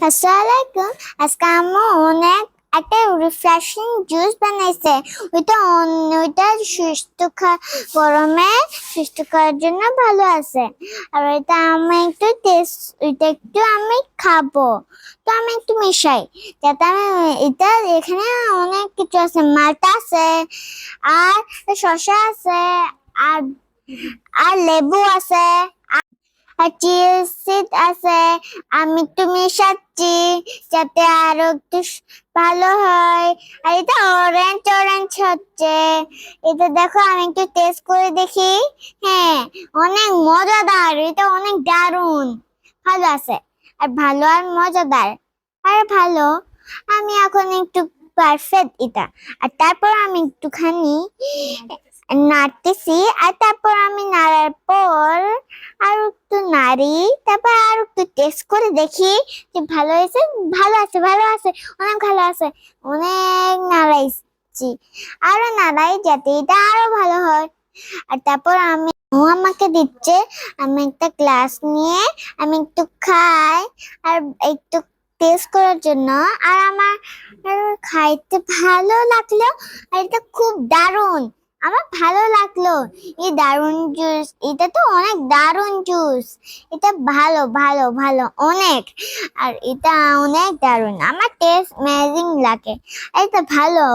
আসসালামাইকুম। আজকে আম্মু অনেক একটা রিফ্রেশিং জুস বানাইছে। ওইটা গরমে সুস্থ করার জন্য ভালো আছে। আর এটা আমি একটু টেস্ট, এটা একটু আমি খাবো। তো আমি একটু মিশাই যাতে আমি এটা, এখানে অনেক কিছু আছে, মাল্টা আছে, আর শসা আছে, আর আর লেবু আছে, আর চিয়া আছে। আমি একটু মিশাচ্ছি যাতে আরো একটু ভালো হয়। আর এটা অরেঞ্জ অরেঞ্জ হচ্ছে। এটা দেখো, আমি একটু টেস্ট করে দেখি। হ্যাঁ, অনেক মজাদার, এটা অনেক দারুণ, ভালো আছে। আর ভালো আর মজাদার আর ভালো। আমি এখন একটু পারফেক্ট এটা। আর তারপর আমি একটুখানি নাড়তেছি, আর তারপর আমি নাড়ার পর আর একটু নাড়ি, তারপর আর একটু টেস্ট করে দেখি যে ভালো হয়েছে। ভালো আছে, ভালো আছে, অনেক ভালো আছে। অনেক নাড়াইছি, আরো নাড়াই যাতে এটা আরো ভালো হয়। আর তারপর ও আমাকে দিচ্ছে, আমি একটা গ্লাস নিয়ে আমি একটু খাই, আর একটু টেস্ট করার জন্য। আর আমার খাইতে ভালো লাগলো। আর এটা খুব দারুণ, আমার ভালো লাগলো। এই দারুণ জুস, এটা তো অনেক দারুণ জুস। এটা ভালো ভালো ভালো অনেক। আর এটা অনেক দারুণ, আমার টেস্ট অ্যামেজিং লাগে। এটা ভালো।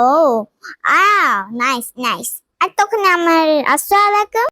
Nice nice. আর তখন আমার আসসালামু আলাইকুম।